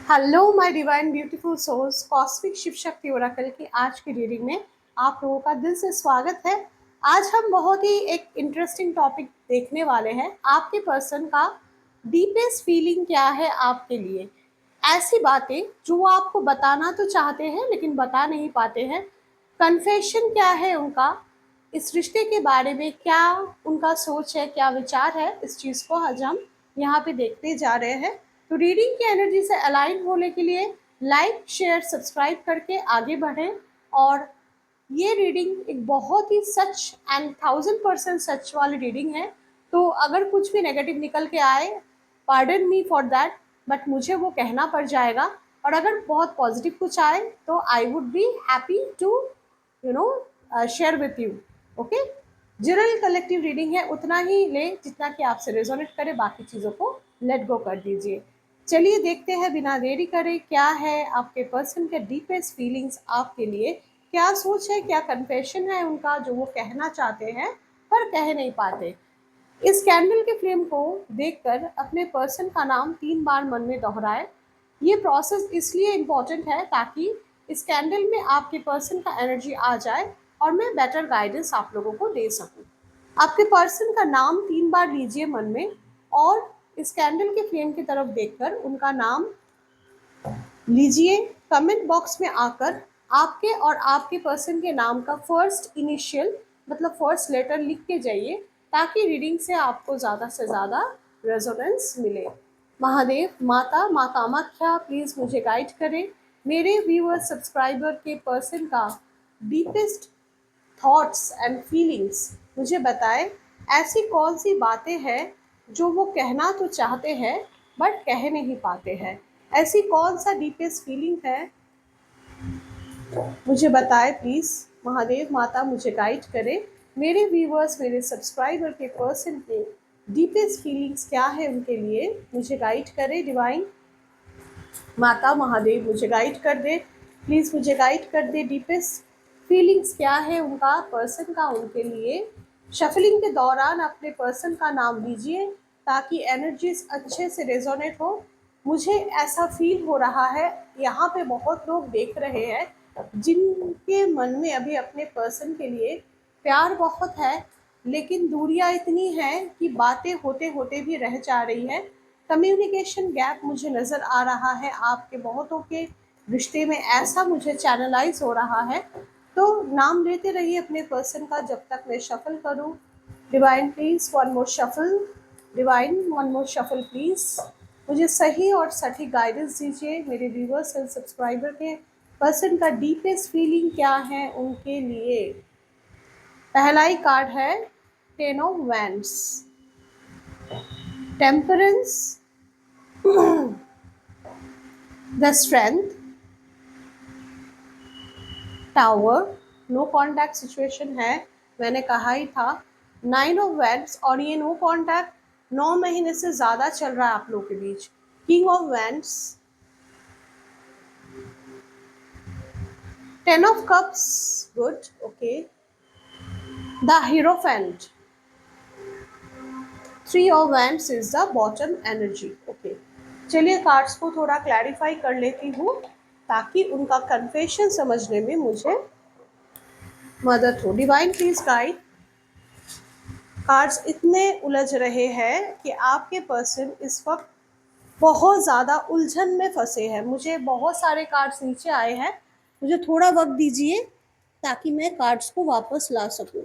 Hello my divine beautiful souls, cosmic Shiv Shakti oracle की आज की रीडिंग में आप लोगों का दिल से स्वागत है। आज हम बहुत ही एक इंटरेस्टिंग टॉपिक देखने वाले हैं। आपके पर्सन का डीपेस्ट फीलिंग क्या है आपके लिए, ऐसी बातें जो वो आपको बताना तो चाहते हैं लेकिन बता नहीं पाते हैं। कन्फेशन क्या है उनका, इस रिश्ते के बारे में क्या उनका सोच है, क्या विचार है, इस चीज़ को आज हम यहाँ पे देखने जा रहे हैं। तो रीडिंग की एनर्जी से अलाइन होने के लिए लाइक शेयर सब्सक्राइब करके आगे बढ़ें। और ये रीडिंग एक बहुत ही सच एंड 1000% सच वाली रीडिंग है। तो अगर कुछ भी नेगेटिव निकल के आए, pardon me for that, but मुझे वो कहना पड़ जाएगा। और अगर बहुत पॉजिटिव कुछ आए तो I would be happy to share with you. Okay, general collective reading है, उतना ही ले जितना कि आपसे रेजोनेट करे, बाकी चीज़ों को लेट गो कर दीजिए। चलिए देखते हैं बिना देरी करे क्या है आपके पर्सन के डीपेस्ट फीलिंग्स आपके लिए, क्या सोच है, क्या कन्फेशन है उनका जो वो कहना चाहते हैं पर कह नहीं पाते। इस कैंडल के फ्लेम को देखकर अपने पर्सन का नाम 3 बार मन में दोहराए। ये प्रोसेस इसलिए इम्पॉर्टेंट है ताकि इस कैंडल में आपके पर्सन का एनर्जी आ जाए और मैं बेटर गाइडेंस आप लोगों को दे सकूं। आपके पर्सन का नाम 3 बार लीजिए मन में और इस कैंडल के फ्लेम की तरफ देखकर उनका नाम लीजिए। कमेंट बॉक्स में आकर आपके और आपके पर्सन के नाम का फर्स्ट इनिशियल मतलब फर्स्ट लेटर लिख के जाइए ताकि रीडिंग से आपको ज़्यादा से ज़्यादा रेजोनेंस मिले। महादेव, माता, माँ कामाख्या प्लीज़ मुझे गाइड करें। मेरे व्यूअर सब्सक्राइबर के पर्सन का डीपेस्ट थॉट्स एंड फीलिंग्स मुझे बताएं। ऐसी कौन सी बातें हैं जो वो कहना तो चाहते हैं बट कह नहीं पाते हैं। ऐसी कौन सा डीपेस्ट फीलिंग है मुझे बताएं प्लीज़। महादेव, माता मुझे गाइड करें। मेरे व्यूवर्स, मेरे सब्सक्राइबर के पर्सन के डीपेस्ट फीलिंग्स क्या है उनके लिए, मुझे गाइड करें। डिवाइन माता, महादेव मुझे गाइड कर दे, प्लीज़ मुझे गाइड कर दे। डीपेस्ट फीलिंग्स क्या है उनका पर्सन का उनके लिए। शफलिंग के दौरान अपने पर्सन का नाम लीजिए ताकि एनर्जीज अच्छे से रेजोनेट हो। मुझे ऐसा फील हो रहा है यहाँ पे बहुत लोग देख रहे हैं जिनके मन में अभी अपने पर्सन के लिए प्यार बहुत है लेकिन दूरियां इतनी हैं कि बातें होते होते भी रह जा रही है। कम्युनिकेशन गैप मुझे नज़र आ रहा है आपके बहुतों के रिश्ते में, ऐसा मुझे चैनलाइज हो रहा है। तो नाम लेते रहिए अपने पर्सन का जब तक मैं शफल करूं। Divine please one more shuffle, divine one more shuffle please. मुझे सही और सटीक गाइडेंस दीजिए। मेरे व्यूवर्स एंड सब्सक्राइबर के पर्सन का डीपेस्ट फीलिंग क्या है उनके लिए। पहला ही कार्ड है ten of wands, temperance, the strength, tower, no contact situation है, मैंने कहा ही था। 9 ऑफ वैंड्स, और ये नो कॉन्टैक्ट 9 महीने से ज़्यादा चल रहा है आप लोगों के बीच। King of wands, 10 of cups, good, okay. The hierophant, 3 of wands is the bottom energy, okay. चलिए कार्ड्स को थोड़ा क्लैरिफाई कर लेती हूँ ताकि उनका कन्फेशन समझने में मुझे मदद हो। Divine please guide. कार्ड्स इतने उलझ रहे हैं कि आपके पर्सन इस वक्त बहुत ज़्यादा उलझन में फंसे हैं। मुझे बहुत सारे कार्ड्स नीचे आए हैं, मुझे थोड़ा वक्त दीजिए ताकि मैं कार्ड्स को वापस ला सकूं।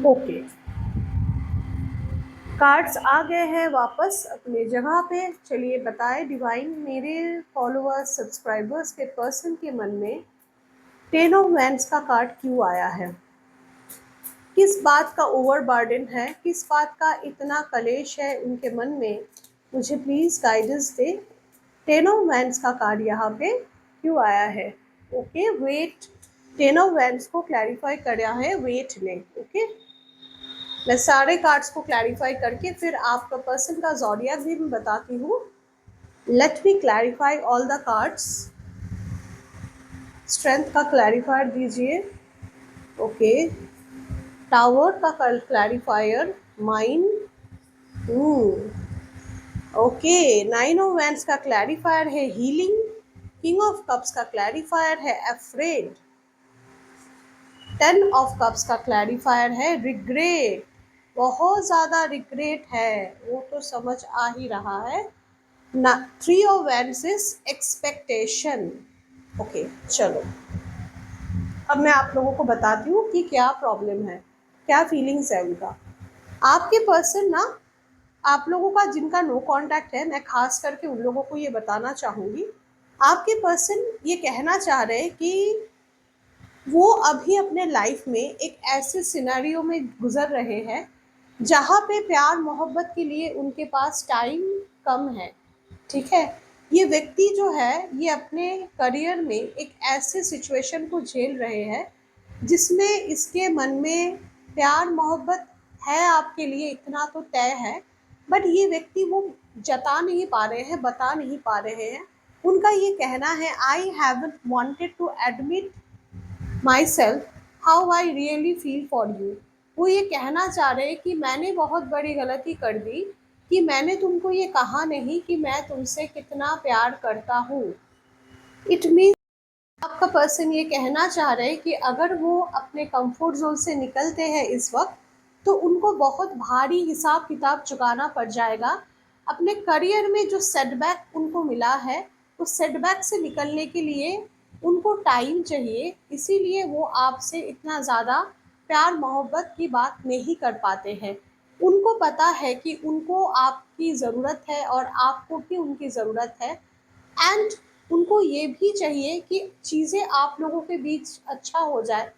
ओके, कार्ड्स आ गए हैं वापस अपने जगह पे। चलिए बताएं डिवाइन, मेरे फॉलोअर्स सब्सक्राइबर्स के पर्सन के मन में 10 ऑफ वैंड्स का कार्ड क्यों आया है, किस बात का ओवरबर्डन है, किस बात का इतना कलेश है उनके मन में, मुझे please guidance they. 10 of wands का कार्ड यहाँ पे क्यों आया है। ओके वेट, 10 ऑफ वैंड्स को क्लैरिफाई कर रहा है वेट ने। ओके, मैं सारे कार्ड्स को क्लैरिफाई करके फिर आपका पर्सन का ज़ोडिएक भी मैं बताती हूँ। Let me clarify all the cards. Strength का क्लैरिफायर दीजिए, ओके। टावर का clarifier mind. Okay, 9 of wands का क्लैरिफायर है हीलिंग। किंग ऑफ कप्स का क्लैरिफायर है अफ्रेड। 10 ऑफ कप्स का क्लैरिफायर है रिग्रेट। बहुत ज़्यादा रिग्रेट है, वो तो समझ आ ही रहा है ना। 3 of wands is expectation. Okay, चलो अब मैं आप लोगों को बताती हूँ कि क्या प्रॉब्लम है, क्या फीलिंग्स है उनका। आपके पर्सन ना, आप लोगों का जिनका नो कांटेक्ट है, मैं खास करके उन लोगों को ये बताना चाहूँगी। आपके पर्सन ये कहना चाह रहे हैं कि वो अभी अपने लाइफ में एक ऐसे सिनेरियो में गुजर रहे हैं जहाँ पे प्यार मोहब्बत के लिए उनके पास टाइम कम है। ठीक है, ये व्यक्ति जो है ये अपने करियर में एक ऐसे सिचुएशन को झेल रहे हैं जिसमें इसके मन में प्यार मोहब्बत है आपके लिए, इतना तो तय है, बट ये व्यक्ति वो जता नहीं पा रहे हैं, बता नहीं पा रहे हैं। उनका ये कहना है I haven't wanted to admit myself how I really feel for you. वो ये कहना चाह रहे हैं कि मैंने बहुत बड़ी गलती कर दी कि मैंने तुमको ये कहा नहीं कि मैं तुमसे कितना प्यार करता हूँ। इट मीन्स आपका पर्सन ये कहना चाह रहे हैं कि अगर वो अपने कंफर्ट जोन से निकलते हैं इस वक्त, तो उनको बहुत भारी हिसाब किताब चुकाना पड़ जाएगा। अपने करियर में जो सेटबैक उनको मिला है, उस सेटबैक से निकलने के लिए उनको टाइम चाहिए, इसीलिए वो आपसे इतना ज़्यादा प्यार मोहब्बत की बात नहीं कर पाते हैं। उनको पता है कि उनको आपकी ज़रूरत है और आपको भी उनकी ज़रूरत है, एंड उनको ये भी चाहिए कि चीज़ें आप लोगों के बीच अच्छा हो जाए,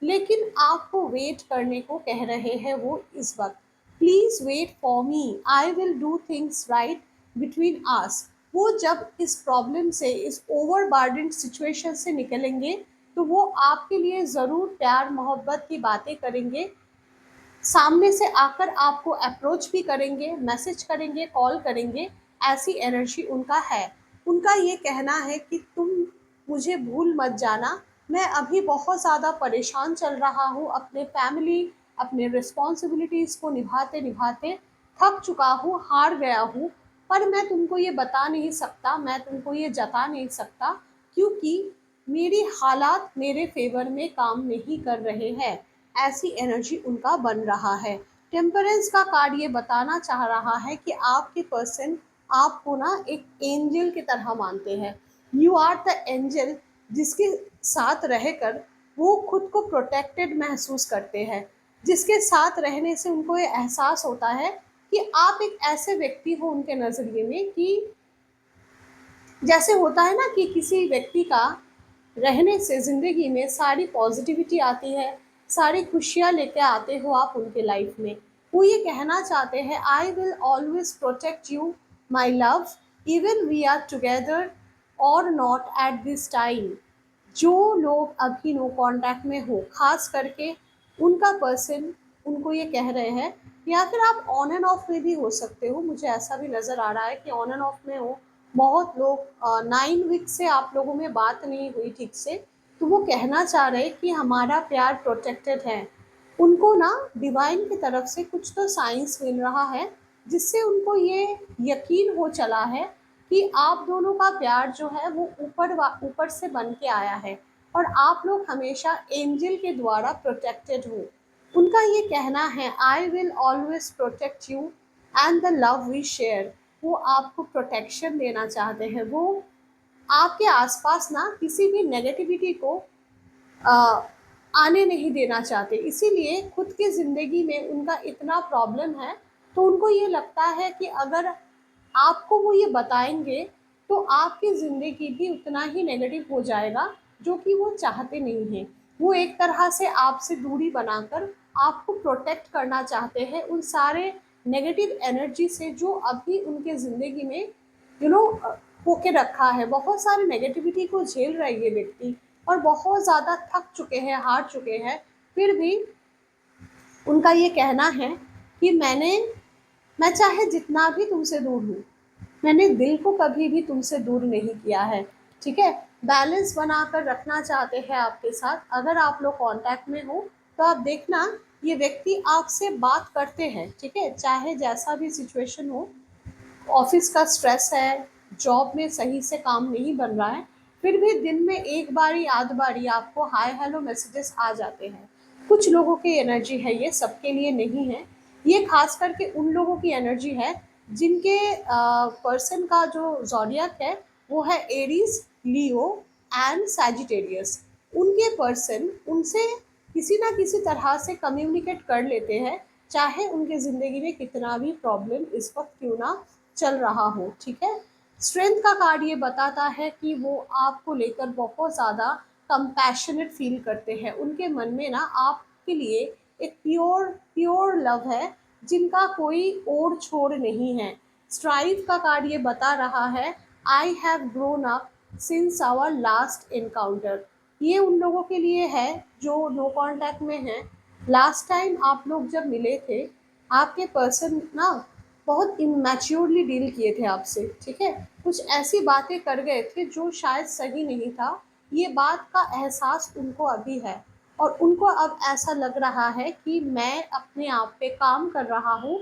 लेकिन आपको वेट करने को कह रहे हैं वो इस वक्त। Please wait for me, I will do things right between us. वो जब इस प्रॉब्लम से, इस ओवरबर्डन्ड सिचुएशन से निकलेंगे, तो वो आपके लिए ज़रूर प्यार मोहब्बत की बातें करेंगे, सामने से आकर आपको अप्रोच भी करेंगे, मैसेज करेंगे, कॉल करेंगे। ऐसी एनर्जी उनका है। उनका ये कहना है कि तुम मुझे भूल मत जाना, मैं अभी बहुत ज़्यादा परेशान चल रहा हूँ, अपने फैमिली, अपने रिस्पॉन्सिबिलिटीज़ को निभाते निभाते थक चुका हूँ, हार गया हूँ, पर मैं तुमको ये बता नहीं सकता, मैं तुमको ये जता नहीं सकता, क्योंकि मेरी हालात मेरे फेवर में काम नहीं कर रहे हैं। ऐसी एनर्जी उनका बन रहा है। टेम्परेंस का कार्ड ये बताना चाह रहा है कि आपके पर्सन आपको ना एक एंजल की तरह मानते हैं। यू आर द एंजल जिसके साथ रहकर वो खुद को प्रोटेक्टेड महसूस करते हैं, जिसके साथ रहने से उनको ये एहसास होता है कि आप एक ऐसे व्यक्ति हो उनके नज़रिए में कि जैसे होता है ना कि किसी व्यक्ति का रहने से ज़िंदगी में सारी पॉजिटिविटी आती है, सारी खुशियाँ लेके आते हो आप उनके लाइफ में। वो ये कहना चाहते हैं I will always protect you my love, even we are together और नॉट एट दिस टाइम। जो लोग अभी नो कांटेक्ट में हो, खास करके उनका पर्सन उनको ये कह रहे हैं, या फिर आप ऑन एंड ऑफ में भी हो सकते हो, मुझे ऐसा भी नज़र आ रहा है कि ऑन एंड ऑफ में हो। बहुत लोग 9 वीक से आप लोगों में बात नहीं हुई ठीक से, तो वो कहना चाह रहे हैं कि हमारा प्यार प्रोटेक्टेड है। उनको ना डिवाइन की तरफ से कुछ तो साइंस मिल रहा है, जिससे उनको ये यकीन हो चला है कि आप दोनों का प्यार जो है वो ऊपर से बन के आया है, और आप लोग हमेशा एंजल के द्वारा प्रोटेक्टेड हो। उनका ये कहना है I will always protect you and the love we share. वो आपको प्रोटेक्शन देना चाहते हैं, वो आपके आसपास ना किसी भी नेगेटिविटी को आ, आने नहीं देना चाहते, इसीलिए खुद की ज़िंदगी में उनका इतना प्रॉब्लम है। तो उनको ये लगता है कि अगर आपको वो ये बताएंगे तो आपकी ज़िंदगी भी उतना ही नेगेटिव हो जाएगा, जो कि वो चाहते नहीं हैं। वो एक तरह से आपसे दूरी बनाकर आपको प्रोटेक्ट करना चाहते हैं उन सारे नेगेटिव एनर्जी से जो अभी उनके ज़िंदगी में होके रखा है। बहुत सारी नेगेटिविटी को झेल रहे ये व्यक्ति, और बहुत ज़्यादा थक चुके हैं, हार चुके हैं। फिर भी उनका ये कहना है कि मैं चाहे जितना भी तुमसे दूर हूँ, मैंने दिल को कभी भी तुमसे दूर नहीं किया है। ठीक है, बैलेंस बनाकर रखना चाहते हैं आपके साथ। अगर आप लोग कांटेक्ट में हो तो आप देखना ये व्यक्ति आपसे बात करते हैं, ठीक है, चाहे जैसा भी सिचुएशन हो, ऑफिस का स्ट्रेस है, जॉब में सही से काम नहीं बन रहा है, फिर भी दिन में एक बारी आध बारी आपको हाय हेलो मैसेजेस आ जाते हैं। कुछ लोगों की एनर्जी है, ये सबके लिए नहीं है। ये खास करके उन लोगों की एनर्जी है जिनके पर्सन का जो जॉडियक है वो है एरीज, लियो एंड सैजिटेरियस। उनके पर्सन उनसे किसी ना किसी तरह से कम्युनिकेट कर लेते हैं, चाहे उनके ज़िंदगी में कितना भी प्रॉब्लम इस वक्त क्यों ना चल रहा हो, ठीक है। स्ट्रेंथ का कार्ड ये बताता है कि वो आपको लेकर बहुत ज़्यादा कंपैशनेट फील करते हैं। उनके मन में ना आपके लिए एक प्योर प्योर लव है जिनका कोई ओर छोर नहीं है। स्ट्राइव का कार्ड ये बता रहा है I have grown up since our last encounter. ये उन लोगों के लिए है जो नो कांटेक्ट में है। लास्ट टाइम आप लोग जब मिले थे, आपके पर्सन ना बहुत इमेच्योरली डील किए थे आपसे, ठीक है, कुछ ऐसी बातें कर गए थे जो शायद सही नहीं था। ये बात का एहसास उनको अभी है और उनको अब ऐसा लग रहा है कि मैं अपने आप पे काम कर रहा हूँ,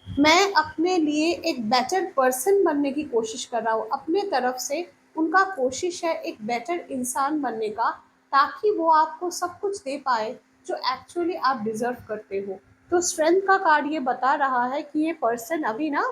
मैं अपने लिए एक बेटर पर्सन बनने की कोशिश कर रहा हूँ। अपने तरफ से उनका कोशिश है एक बेटर इंसान बनने का, ताकि वो आपको सब कुछ दे पाए जो एक्चुअली आप डिज़र्व करते हो। तो स्ट्रेंथ का कार्ड ये बता रहा है कि ये पर्सन अभी ना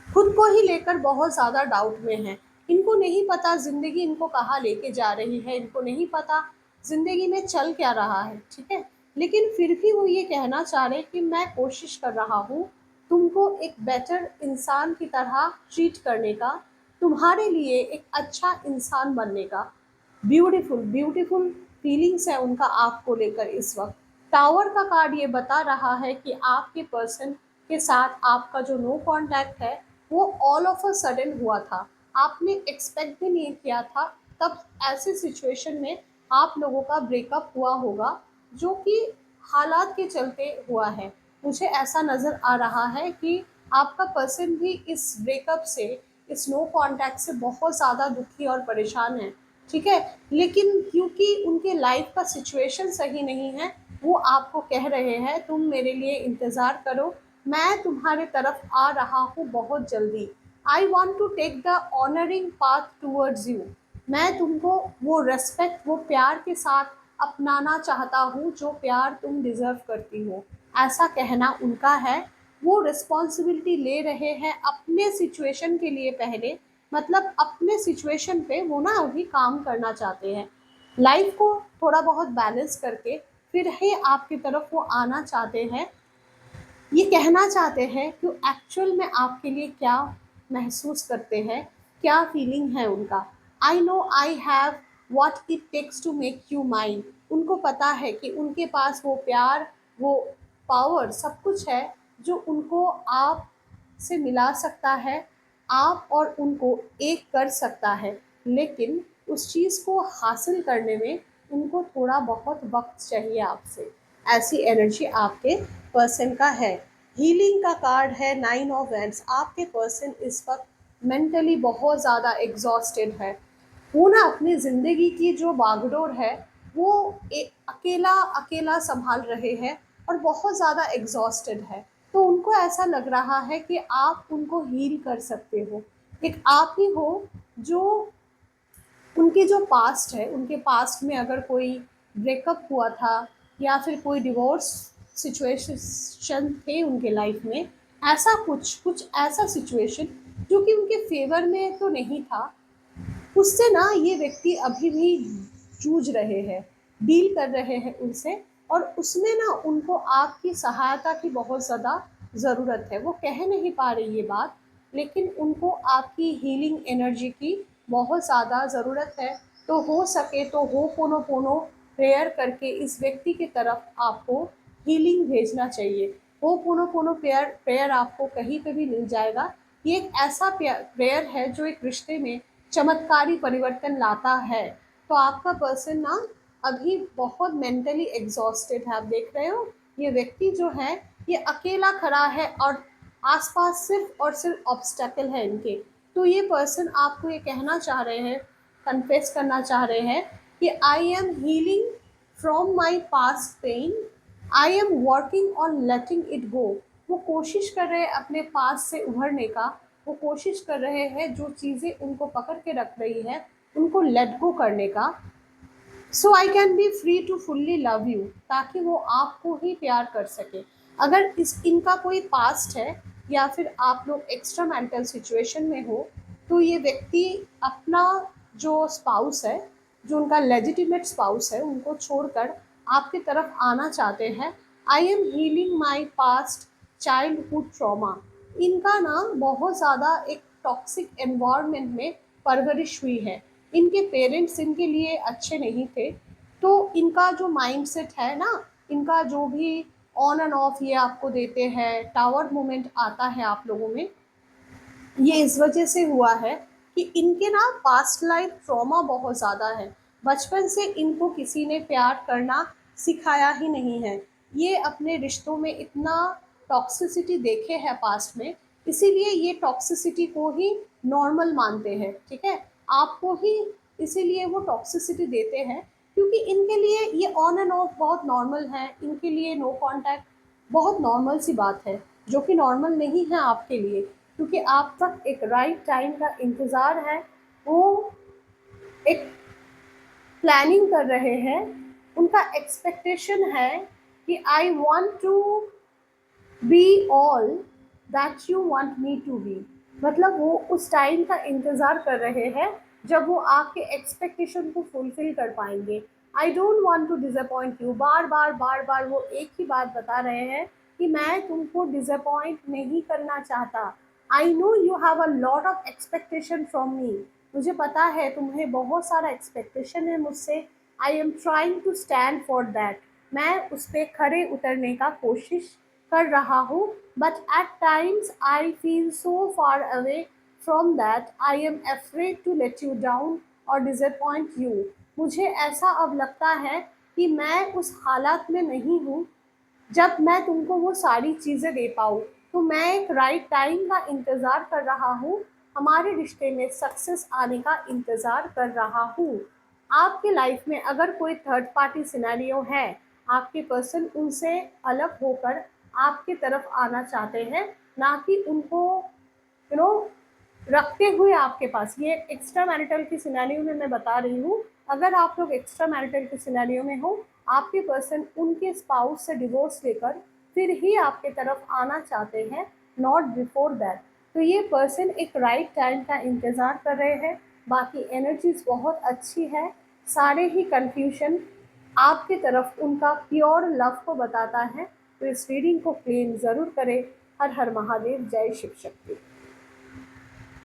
खुद को ही लेकर बहुत ज़्यादा डाउट में है। इनको नहीं पता ज़िंदगी इनको कहाँ लेके जा रही है, इनको नहीं पता ज़िंदगी में चल क्या रहा है, ठीक है। लेकिन फिर भी वो ये कहना चाह रहे कि मैं कोशिश कर रहा हूँ तुमको एक बेटर इंसान की तरह ट्रीट करने का, तुम्हारे लिए एक अच्छा इंसान बनने का। ब्यूटीफुल ब्यूटीफुल फीलिंग्स है उनका आपको लेकर इस वक्त। टावर का कार्ड ये बता रहा है कि आपके पर्सन के साथ आपका जो नो कांटेक्ट है वो ऑल ऑफ अ सडन हुआ था, आपने एक्सपेक्ट भी नहीं किया था। तब ऐसे सिचुएशन में आप लोगों का ब्रेकअप हुआ होगा जो कि हालात के चलते हुआ है। मुझे ऐसा नज़र आ रहा है कि आपका पर्सन भी इस ब्रेकअप से, इस नो कांटेक्ट से बहुत ज़्यादा दुखी और परेशान है, ठीक है। लेकिन क्योंकि उनके लाइफ का सिचुएशन सही नहीं है, वो आपको कह रहे हैं तुम मेरे लिए इंतज़ार करो, मैं तुम्हारे तरफ आ रहा हूँ बहुत जल्दी। I want to take the honouring path towards you. मैं तुमको वो रेस्पेक्ट, वो प्यार के साथ अपनाना चाहता हूँ जो प्यार तुम डिज़र्व करती हो, ऐसा कहना उनका है। वो रिस्पॉन्सिबिलिटी ले रहे हैं अपने सिचुएशन के लिए पहले, मतलब अपने सिचुएशन पे वो ना अभी काम करना चाहते हैं। लाइफ को थोड़ा बहुत बैलेंस करके फिर ही आपकी तरफ वो आना चाहते हैं। ये कहना चाहते हैं कि एक्चुअल में आपके लिए क्या महसूस करते हैं, क्या फीलिंग है उनका। I know I have what it takes to make you mine. उनको पता है कि उनके पास वो प्यार, वो पावर, सब कुछ है जो उनको आप से मिला सकता है, आप और उनको एक कर सकता है। लेकिन उस चीज़ को हासिल करने में उनको थोड़ा बहुत वक्त चाहिए आपसे। ऐसी एनर्जी आपके पर्सन का है। हीलिंग का कार्ड है नाइन ऑफ वैंड्स। आपके पर्सन इस वक्त मेंटली बहुत ज़्यादा एग्जॉस्टेड है। वो ना अपनी ज़िंदगी की जो बागडोर है वो अकेला अकेला संभाल रहे हैं और बहुत ज़्यादा एग्जॉस्टेड है। तो उनको ऐसा लग रहा है कि आप उनको हील कर सकते हो। एक आप ही हो जो उनके जो पास्ट है, उनके पास्ट में अगर कोई ब्रेकअप हुआ था या फिर कोई डिवोर्स सिचुएशन थे उनके लाइफ में, ऐसा कुछ कुछ ऐसा सिचुएशन जो कि उनके फेवर में तो नहीं था, उससे ना ये व्यक्ति अभी भी जूझ रहे हैं, डील कर रहे हैं उनसे। और उसमें ना उनको आपकी सहायता की बहुत ज़्यादा ज़रूरत है। वो कह नहीं पा रही ये बात, लेकिन उनको आपकी हीलिंग एनर्जी की बहुत ज़्यादा ज़रूरत है। तो हो सके तो हो पोनो पोनो प्रेयर करके इस व्यक्ति की तरफ आपको हीलिंग भेजना चाहिए। हो पोनो पोनो प्रेयर प्रेयर आपको कहीं पे भी मिल जाएगा। ये एक ऐसा प्रेयर है जो एक रिश्ते में चमत्कारी परिवर्तन लाता है। तो आपका पर्सन ना अभी बहुत मेंटली एग्जॉस्टेड है। आप देख रहे हो ये व्यक्ति जो है ये अकेला खड़ा है और आसपास सिर्फ और सिर्फ ऑब्स्टेकल है इनके। तो ये पर्सन आपको ये कहना चाह रहे हैं, कन्फेस करना चाह रहे हैं कि I am healing from my past pain I am working on letting it go. वो कोशिश कर रहे हैं अपने पास से उभरने का, वो कोशिश कर रहे हैं जो चीज़ें उनको पकड़ के रख रही है उनको लेट गो करने का। So I can be free to fully love you, ताकि वो आपको ही प्यार कर सके। अगर इस इनका कोई पास्ट है या फिर आप लोग एक्स्ट्रा मैरिटल सिचुएशन में हो, तो ये व्यक्ति अपना जो स्पाउस है, जो उनका लेजिटिमेट स्पाउस है, उनको छोड़कर आपकी तरफ आना चाहते हैं। आई am healing my past childhood trauma. इनका ना बहुत ज़्यादा एक टॉक्सिक एनवायरनमेंट में परवरिश हुई है, इनके पेरेंट्स इनके लिए अच्छे नहीं थे, तो इनका जो माइंडसेट है ना, इनका जो भी ऑन एंड ऑफ ये आपको देते हैं, टावर मोमेंट आता है आप लोगों में, ये इस वजह से हुआ है कि इनके ना पास्ट लाइफ ट्रॉमा बहुत ज़्यादा है। बचपन से इनको किसी ने प्यार करना सिखाया ही नहीं है। ये अपने रिश्तों में इतना टॉक्सिसिटी देखे हैं पास्ट में, इसीलिए ये टॉक्सिसिटी को ही नॉर्मल मानते हैं। ठीक है, आपको ही इसीलिए वो टॉक्सिसिटी देते हैं, क्योंकि इनके लिए ये ऑन एंड ऑफ बहुत नॉर्मल है। इनके लिए नो कांटेक्ट बहुत नॉर्मल सी बात है, जो कि नॉर्मल नहीं है आपके लिए, क्योंकि आप तक एक राइट टाइम का इंतज़ार है। वो एक प्लानिंग कर रहे हैं, उनका एक्सपेक्टेशन है कि I want to be all that you want me to be. मतलब वो उस टाइम का इंतज़ार कर रहे हैं जब वो आपके एक्सपेक्टेशन को फुलफिल कर पाएंगे। I don't want to disappoint you, बार बार बार बार वो एक ही बात बता रहे हैं कि मैं तुमको डिसअपॉइंट नहीं करना चाहता। I know you have a lot of expectation from me. मुझे पता है तुम्हें बहुत सारा एक्सपेक्टेशन है मुझसे। I am trying to stand for that. मैं उस पर खड़े उतरने का कोशिश कर रहा हूँ, but at times I feel so far away from that I am afraid to let you down और डिसअपॉइंट यू। मुझे ऐसा अब लगता है कि मैं उस हालात में नहीं हूँ जब मैं तुमको वो सारी चीज़ें दे पाऊँ। तो मैं एक राइट टाइम का इंतज़ार कर रहा हूँ, हमारे रिश्ते में सक्सेस आने का इंतज़ार कर रहा हूँ। आपकी लाइफ में अगर कोई थर्ड पार्टी सिनेरियो है, आपके पर्सन उनसे अलग होकर आपकी तरफ आना चाहते हैं, ना कि उनको यू नो रखते हुए आपके पास। ये एक्स्ट्रा मैरिटल की सिनेरियो में मैं बता रही हूँ। अगर आप लोग एक्स्ट्रा मैरिटल के सिनेरियो में हो, आपके पर्सन उनके स्पाउस से डिवोर्स लेकर फिर ही आपके तरफ आना चाहते हैं, नॉट बिफोर दैट। तो ये पर्सन एक राइट टाइम का इंतज़ार कर रहे हैं। बाकी एनर्जीज बहुत अच्छी है। सारे ही कन्फ्यूजन आपकी तरफ उनका प्योर लव को बताता है। तो इस रीडिंग को क्लेम ज़रूर करें। हर हर महादेव, जय शिव शक्ति।